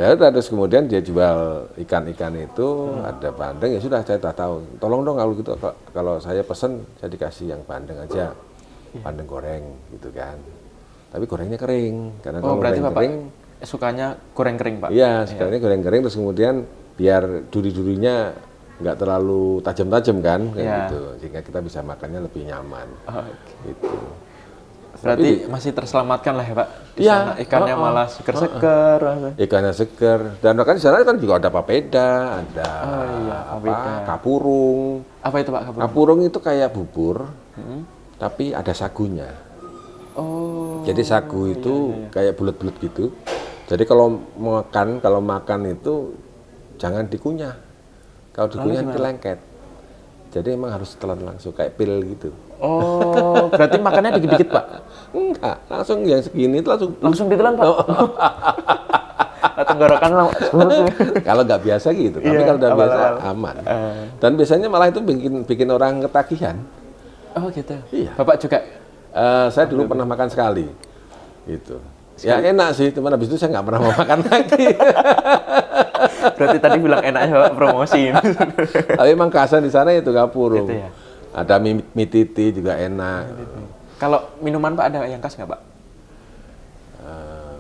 Ya terus kemudian dia jual ikan-ikan itu, ada bandeng, ya sudah saya tahu. Tolong dong kalau gitu, kalau saya pesen saya dikasih yang bandeng aja. Bandeng goreng gitu kan. Tapi gorengnya kering, karena kalau berarti goreng kering sukanya goreng kering, Pak? Iya, sekarang goreng kering, terus kemudian biar duri-durinya nggak terlalu tajam-tajam kan, kayak gitu, sehingga kita bisa makannya lebih nyaman. Gitu. Berarti masih terselamatkan lah ya Pak? Di sana ikannya malah seger-seger. Ikannya seger, dan kan di sana kan juga ada papeda, ada kapurung. Apa itu Pak kapurung? Kapurung itu kayak bubur, tapi ada sagunya. Jadi sagu itu kayak bulat-bulat gitu. Jadi kalau makan itu jangan dikunyah. Kalau dikunyah itu lengket. Jadi emang harus telan langsung kayak pil gitu. Oh, berarti makannya dikit-dikit Pak? Enggak, langsung yang segini itu langsung ditelan Pak. Tenggorokan kalau nggak biasa gitu, tapi kalau udah biasa aman. Dan biasanya malah itu bikin orang ketagihan. Oh gitu. Iya. Bapak juga? Saya dulu pernah makan sekali, gitu. Ya enak sih, teman habis itu saya nggak pernah mau makan lagi. Berarti tadi bilang enak ya Pak, promosi. Tapi emang khasnya di sana itu kapurung. Gitu ya? Ada mie titi juga enak. Kalau minuman Pak ada yang khas nggak Pak?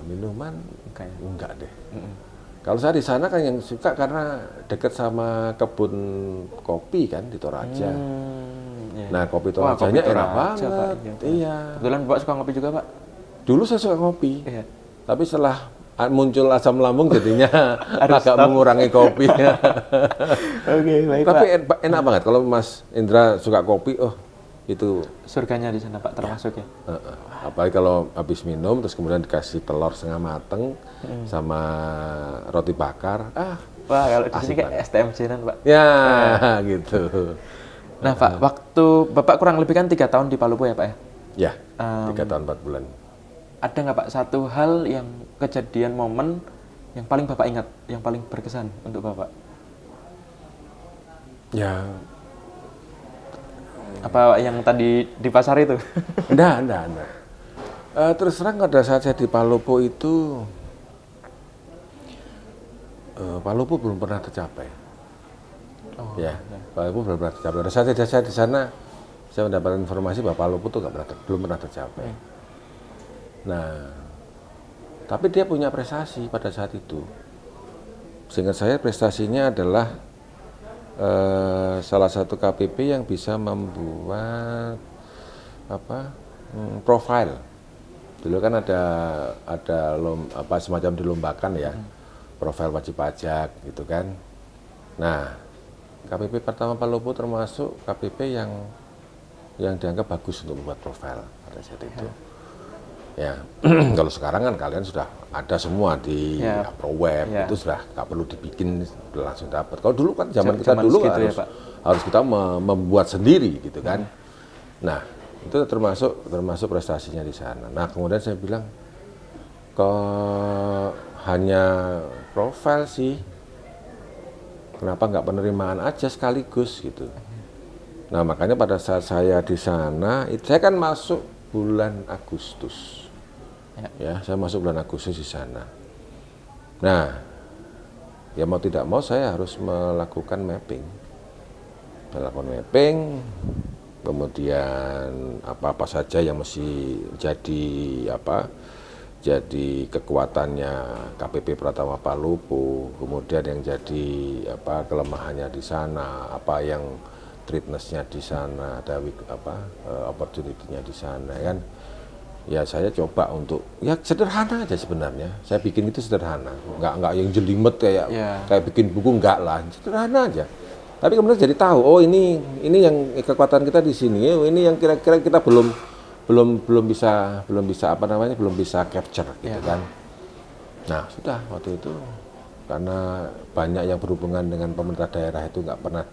Minuman enggak deh. Kalau saya di sana kan yang suka karena dekat sama kebun kopi kan di Toraja. Iya. Nah, kopi Wah, Torajanya kopi enak Toraja, Pak. banget. Iya. Kebetulan Bapak suka ngopi juga, Pak? Dulu saya suka ngopi. Iya. Tapi setelah muncul asam lambung jadinya Harus agak stop. mengurangi kopi. Oke, baik, Tapi Pak. enak banget kalau Mas Indra suka kopi. Oh, itu Surganya di sana, Pak, termasuk ya. apalagi kalau habis minum terus kemudian dikasih telur setengah mateng sama roti bakar. Wah, kalau di sini Asik kayak STMJ-an, Pak. Ya, gitu. Nah, Pak, waktu Bapak kurang lebih kan 3 tahun di Palopo ya, Pak ya? Ya, 3 tahun 4 bulan. Ada nggak, Pak, satu hal yang kejadian momen yang paling Bapak ingat, yang paling berkesan untuk Bapak? Ya, Apa yang tadi di pasar itu? enggak. Terus terang pada saat saya di Palopo itu, Palopo belum pernah tercapai. Oh, Ya, Palopo belum pernah tercapai. Pada saat saya di sana, saya mendapatkan informasi bahwa Palopo itu belum pernah tercapai. Nah, tapi dia punya prestasi pada saat itu. Seingat saya prestasinya adalah salah satu KPP yang bisa membuat profil. Dulu kan ada semacam dilombakan ya, profil wajib pajak gitu kan. Nah, KPP pertama Palopo termasuk KPP yang dianggap bagus untuk membuat profil pada saat itu. Ya, kalau sekarang kan kalian sudah ada semua di ProWeb, itu sudah nggak perlu dibikin, sudah langsung dapat. Kalau dulu kan zaman kita dulu harus kita membuat sendiri gitu kan. Nah, itu termasuk prestasinya di sana. Nah, kemudian saya bilang kok hanya profil sih, kenapa nggak penerimaan aja sekaligus gitu. Nah, makanya pada saat saya di sana, saya kan masuk bulan Agustus. Ya, saya masuk bulan Agustus di sana. Nah, ya mau tidak mau saya harus melakukan mapping. Kemudian apa-apa saja yang mesti jadi kekuatannya KPP Pratama Palopo, kemudian yang jadi kelemahannya di sana, apa yang threatness-nya di sana, ada opportunity-nya di sana kan. Ya saya coba untuk ya sederhana aja sebenarnya. Saya bikin itu sederhana, nggak yang jelimet kayak bikin buku, nggak lah, sederhana aja. Tapi kemudian jadi tahu, oh ini yang kekuatan kita di sini, ini yang kira-kira kita belum bisa capture gitu kan. Nah sudah waktu itu karena banyak yang berhubungan dengan pemerintah daerah itu nggak pernah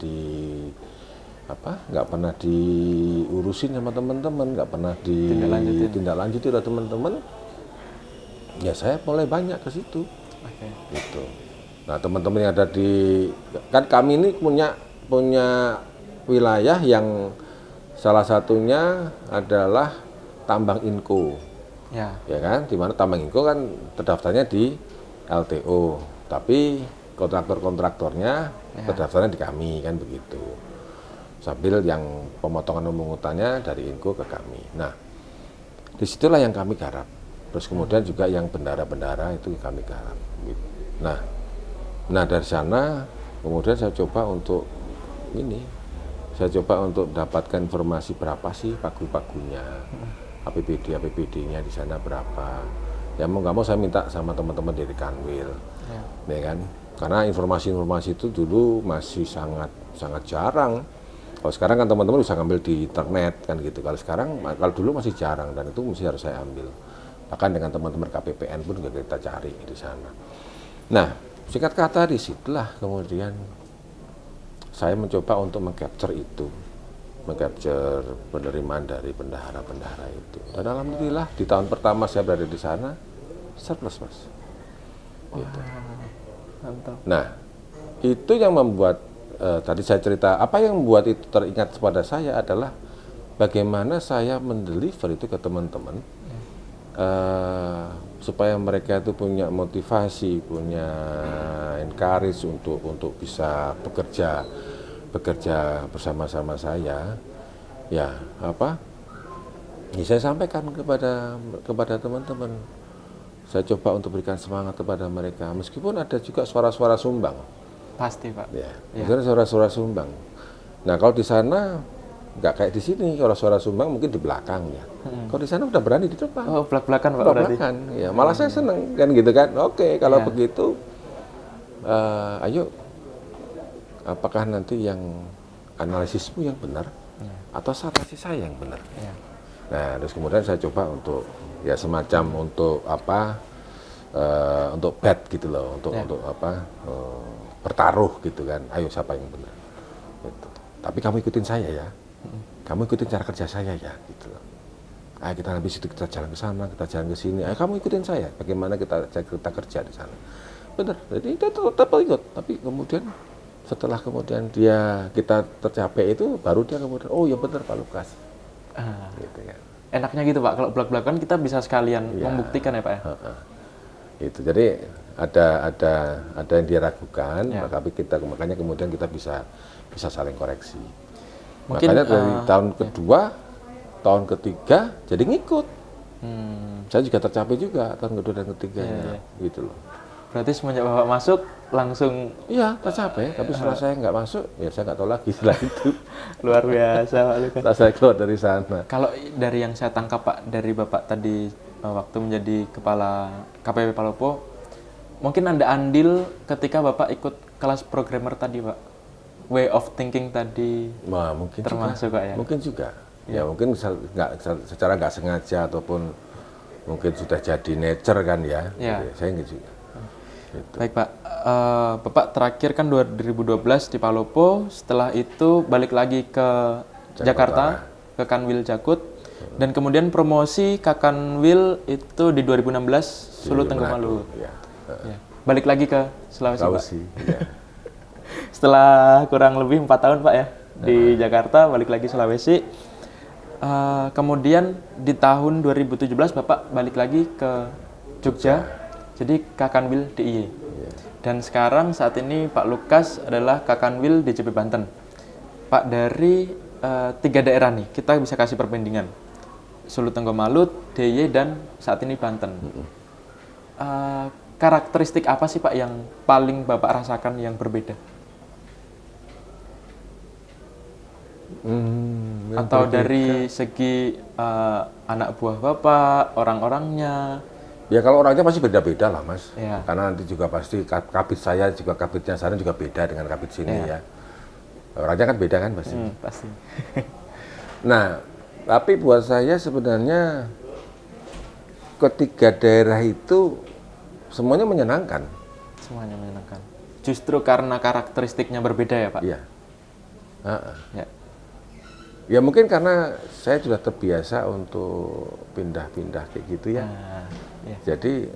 diurusin sama teman-teman, nggak pernah ditindaklanjuti oleh teman-teman. Ya saya mulai banyak ke situ. Gitu. Nah teman-teman yang ada kan kami ini punya wilayah yang salah satunya adalah tambang Inco. Ya kan, di mana tambang Inco kan terdaftarnya di LTO, tapi kontraktornya terdaftarnya di kami kan begitu. Sambil yang pemotongan pemungutannya dari Inco ke kami. Nah, disitulah yang kami garap. Terus kemudian juga yang bendara-bendara itu kami garap. Nah dari sana kemudian saya coba untuk dapatkan informasi berapa sih pagu-pagunya, APBD-nya di sana berapa. Ya mau nggak mau saya minta sama teman-teman dari Kanwil, ya kan? Karena informasi-informasi itu dulu masih sangat jarang. Kalau sekarang kan teman-teman bisa ngambil di internet kan gitu. Kalau dulu masih jarang dan itu mesti harus saya ambil. Bahkan dengan teman-teman KPPN pun juga kita cari di sana. Nah, singkat kata disitulah kemudian saya mencoba untuk mengcapture penerimaan dari bendahara-bendahara itu. Dan alhamdulillah di tahun pertama saya berada di sana surplus, Mas. Gitu. Mantap. Nah, itu yang membuat tadi saya cerita, apa yang membuat itu teringat kepada saya adalah bagaimana saya mendeliver itu ke teman-teman supaya mereka itu punya motivasi, punya encourage untuk bisa bekerja bersama-sama saya. Ya saya sampaikan kepada teman-teman. Saya coba untuk berikan semangat kepada mereka, meskipun ada juga suara-suara sumbang. Pasti, Pak. Ya, suara-suara sumbang. Nah, kalau di sana nggak kayak di sini. Kalau suara sumbang mungkin di belakang ya. Kalau di sana udah berani di depan. Oh, belak-belakan Pak berarti. Belak-belakan. Ya, malah saya seneng kan gitu kan. Oke, kalau begitu, ayo, apakah nanti yang analisismu yang benar atau analisis saya yang benar? Nah, terus kemudian saya coba untuk ya semacam untuk apa? Untuk bet gitu loh, untuk apa? Bertaruh gitu kan. Ayo siapa yang benar? Gitu. Tapi kamu ikutin saya ya. Kamu ikutin cara kerja saya ya, gitu loh. Ayo kita habis itu kita jalan ke sana, kita jalan ke sini. Ayo kamu ikutin saya. Bagaimana kita kerja di sana? Benar. Jadi dia tetap ikut. Tapi kemudian setelah kemudian kita tercapai itu, baru dia kemudian oh ya benar Pak Lukas. Gitu kan. Enaknya gitu Pak. Kalau belak-belakan kita bisa sekalian membuktikan ya Pak ya. Itu jadi ada yang dia ragukan, tapi makanya kemudian kita bisa saling koreksi. Mungkin, makanya dari tahun kedua, tahun ketiga jadi ngikut. Saya juga tercapai juga tahun kedua dan ketiganya, gitu loh. Berarti semenjak Bapak masuk langsung? Iya, tercapai. Tapi setelah saya nggak masuk, ya saya nggak tahu lagi setelah itu. Luar biasa Pak Lukas. Setelah saya keluar dari sana. Kalau dari yang saya tangkap Pak, dari Bapak tadi waktu menjadi kepala KPP Palopo, mungkin Anda andil ketika Bapak ikut kelas programmer tadi Pak. Way of thinking tadi mungkin termasuk juga, Pak ya? Mungkin juga. Ya mungkin secara nggak sengaja ataupun mungkin sudah jadi nature kan ya. Jadi, saya nggak juga. Gitu. Baik Pak, Bapak terakhir kan 2012 di Palopo, setelah itu balik lagi ke Jakarta, ke Kanwil Jakut, dan kemudian promosi Kakanwil itu di 2016 Sulu Tengku Malut. Ya. Balik lagi ke Sulawesi Pak. Ya. Setelah kurang lebih 4 tahun Pak ya di Jakarta, balik lagi Sulawesi. Kemudian di tahun 2017 Bapak balik lagi ke Jogja, jadi Kakanwil DIY. Dan sekarang saat ini Pak Lukas adalah Kakanwil DJP Banten. Pak, dari 3 daerah nih, kita bisa kasih perbandingan. Sulu Tengku Malut, DIY, dan saat ini Banten. Karakteristik apa sih Pak yang paling Bapak rasakan yang berbeda? Atau dari segi anak buah Bapak, orang-orangnya? Ya kalau orangnya pasti beda-beda lah Mas. Ya. Karena nanti juga pasti kabit saya juga kabitnya sana juga beda dengan kabit sini ya. Orangnya kan beda kan pasti. Pasti. Nah, tapi buat saya sebenarnya ketiga daerah itu semuanya menyenangkan. Semuanya menyenangkan. Justru karena karakteristiknya berbeda ya Pak? Iya. Ya. Ya mungkin karena saya sudah terbiasa untuk pindah-pindah kayak gitu ya. Jadi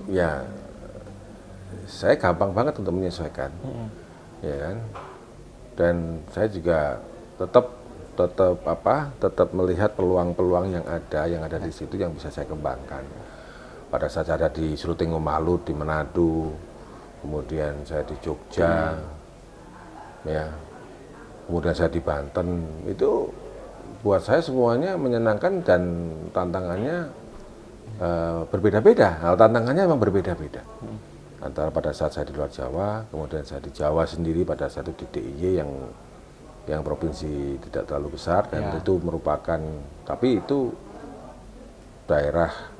ya saya gampang banget untuk menyesuaikan. Ya kan? Dan saya juga tetap melihat peluang-peluang yang ada di situ yang bisa saya kembangkan. Pada saat ada di Sulu Tengku Malut, di Manado, kemudian saya di Jogja, ya, kemudian saya di Banten, itu buat saya semuanya menyenangkan dan tantangannya berbeda-beda. Nah, tantangannya memang berbeda-beda. Antara pada saat saya di luar Jawa, kemudian saya di Jawa sendiri pada saat itu di DIY yang provinsi tidak terlalu besar dan itu merupakan, tapi itu daerah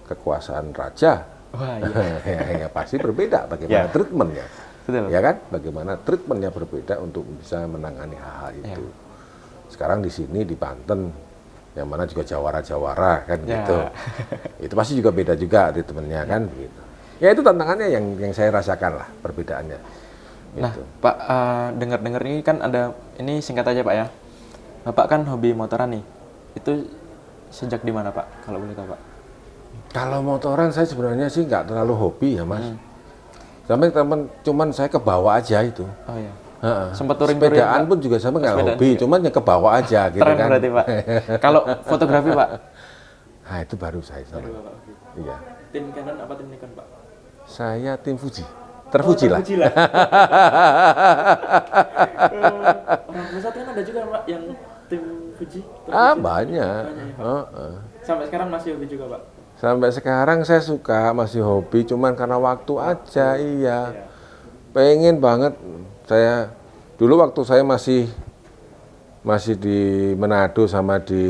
kekuasaan raja. Wah, ya, pasti berbeda bagaimana treatmentnya. Betul. Ya kan? Bagaimana treatmentnya berbeda untuk bisa menangani hal-hal itu. Sekarang di sini di Banten, yang mana juga jawara-jawara kan gitu. Itu pasti juga beda juga treatmentnya kan gitu. Ya itu tantangannya yang saya rasakan lah perbedaannya. Nah, gitu. Pak, dengar-dengar ini kan ada, ini singkat aja Pak ya. Bapak kan hobi motoran nih. Itu sejak di mana Pak, kalau boleh tahu Pak? Kalau motoran saya sebenarnya sih nggak terlalu hobi ya Mas. Sampai cuman saya ke bawah aja itu. Oh iya. Sempat touring-touring. Sepedaan pun juga sama nggak hobi, cuman yang ke bawah aja gitu Tren kan. berarti Pak. Kalau fotografi Pak? Nah itu baru saya sama. Iya. Tim Canon apa tim Nikon Pak? Saya tim Fuji. Terpuji lah. Orang pusat kan ada juga Pak yang tim Fuji. Banyak. Sampai sekarang masih hobi juga Pak? Sampai sekarang saya suka, masih hobi, cuman karena waktu aja, Pengen banget saya, dulu waktu saya masih masih di Manado sama di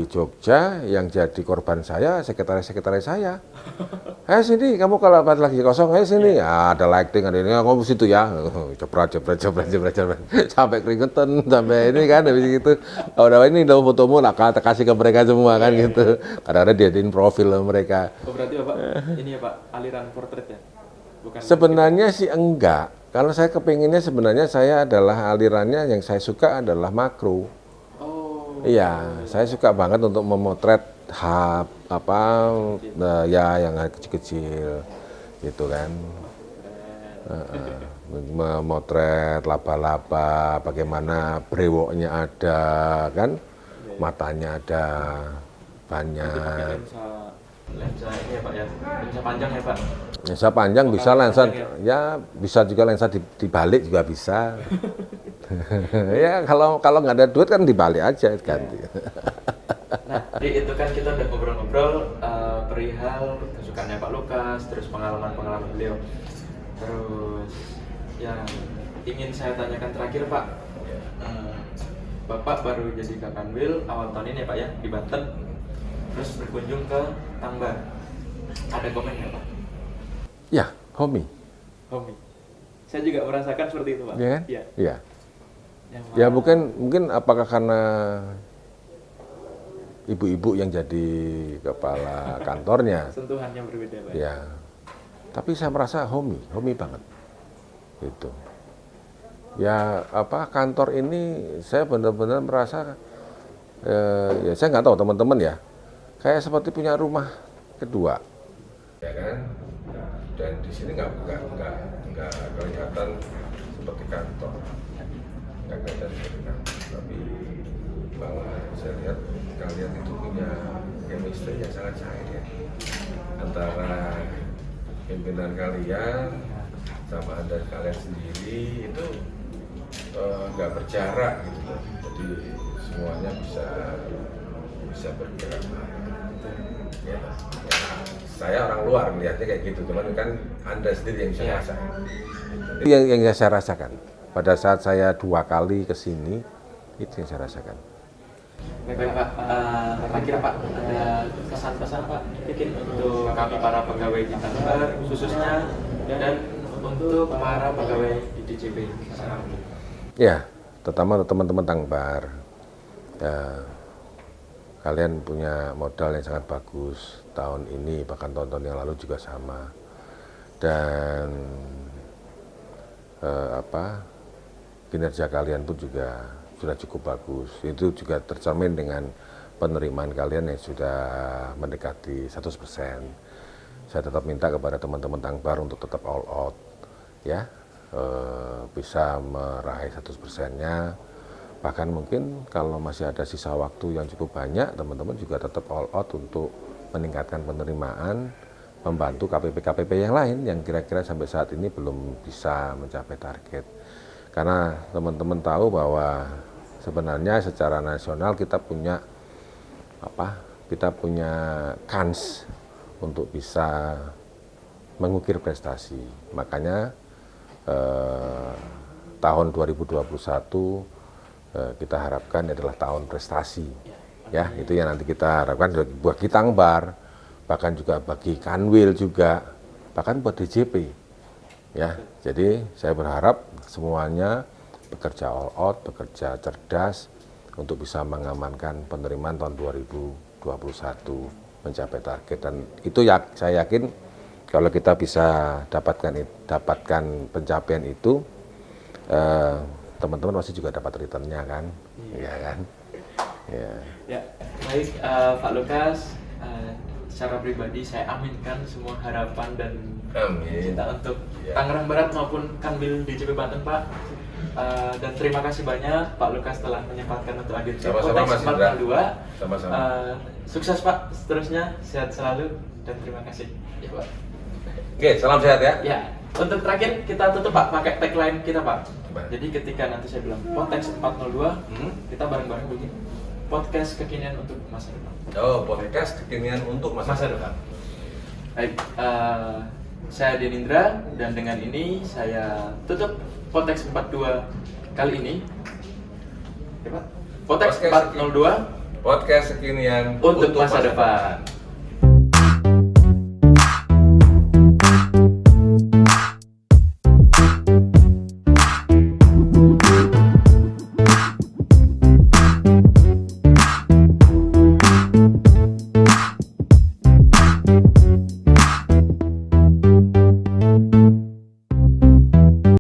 Jogja, yang jadi korban saya sekretaris saya. Sini kamu kalau lagi kosong, sini. Ya, ada lighting, ada ini, kamu situ ya. Jebret sampai keringetan, sampai ini kan habis gitu. Udah ini dong fotomu, lah kasih ke mereka semua kan gitu. Kadang-kadang diadain profil mereka. Oh, berarti Bapak ini ya Pak, aliran portret ya? Bukan Sebenarnya sih enggak. Kalau saya kepinginnya sebenarnya saya adalah alirannya yang saya suka adalah makro. Oh. Iya, saya suka banget untuk memotret ya yang kecil-kecil gitu kan. Memotret laba-laba, bagaimana brewoknya ada kan, matanya ada banyak. Lensa ini ya Pak ya, lensa panjang ya Pak. Lensa panjang bisa, lensa ya bisa juga, lensa dibalik juga bisa. Ya kalau nggak ada duit kan dibalik aja ganti. Nah, itu kan kita udah ngobrol-ngobrol perihal kesukaannya Pak Lukas, terus pengalaman beliau. Terus yang ingin saya tanyakan terakhir Pak, Bapak baru jadi Kakanwil awal tahun ini ya Pak ya, di Banten. Terus berkunjung ke Tangbar. Ada komen nggak Pak? Ya, homi. Saya juga merasakan seperti itu Pak. Iya kan? Iya. Iya. Ya mungkin apakah karena ibu-ibu yang jadi kepala kantornya. Sentuhannya berbeda Pak. Ya. Tapi saya merasa homi banget. Gitu. Ya kantor ini saya benar-benar merasa ya saya nggak tahu teman-teman ya. Kayak seperti punya rumah kedua, ya kan? Dan di sini nggak kelihatan seperti kantor, nggak kelihatan seperti kantor. Tapi malah saya lihat kalian itu punya chemistry yang sangat cair ya, antara pimpinan kalian sama anda kalian sendiri itu nggak berjarak gitu loh. Jadi semuanya bisa bergerak. Ya, saya orang luar melihatnya kayak gitu, cuman kan anda sendiri yang bisa rasakan. Yang saya rasakan pada saat saya 2 kali ke sini, itu yang saya rasakan. Baik Pak, terakhir Pak, ada kesan-pesan Pak mungkin untuk kami para pegawai di Tangbar khususnya dan untuk para pegawai di DJP. Ya, terutama teman-teman Tangbar. Ya, kalian punya modal yang sangat bagus tahun ini, bahkan tahun-tahun yang lalu juga sama. Dan kinerja kalian pun juga sudah cukup bagus. Itu juga tercermin dengan penerimaan kalian yang sudah mendekati 100%. Saya tetap minta kepada teman-teman Tangbar untuk tetap all out, ya, bisa meraih 100%-nya. Bahkan mungkin kalau masih ada sisa waktu yang cukup banyak, teman-teman juga tetap all out untuk meningkatkan penerimaan, membantu KPP-KPP yang lain yang kira-kira sampai saat ini belum bisa mencapai target. Karena teman-teman tahu bahwa sebenarnya secara nasional kita punya kans untuk bisa mengukir prestasi. Makanya tahun 2021 kita harapkan adalah tahun prestasi, ya itu yang nanti kita harapkan bagi Tangbar, bahkan juga bagi Kanwil juga, bahkan buat DJP, ya. Jadi saya berharap semuanya bekerja all out, bekerja cerdas untuk bisa mengamankan penerimaan tahun 2021 mencapai target, dan itu ya saya yakin kalau kita bisa dapatkan pencapaian itu. Teman-teman pasti juga dapat returnnya kan, ya kan? Ya. Baik Pak Lukas, secara pribadi saya aminkan semua harapan dan cita untuk Tangerang Barat maupun Kanwil DJP Banten Pak. Dan terima kasih banyak Pak Lukas telah menyempatkan untuk hadir di Potex 402. Sama-sama. Sukses Pak, seterusnya sehat selalu dan terima kasih. Ya Pak. Oke, salam sehat ya. Ya. Untuk terakhir kita tutup Pak pakai tagline kita Pak. Baik. Jadi ketika nanti saya bilang Potex 402, kita bareng-bareng bikin podcast kekinian untuk masa depan. Oh, podcast kekinian untuk masa depan. Baik, saya Denindra dan dengan ini saya tutup Potex 42 kali ini. Ya Pak. Potex 402 podcast kekinian untuk masa depan.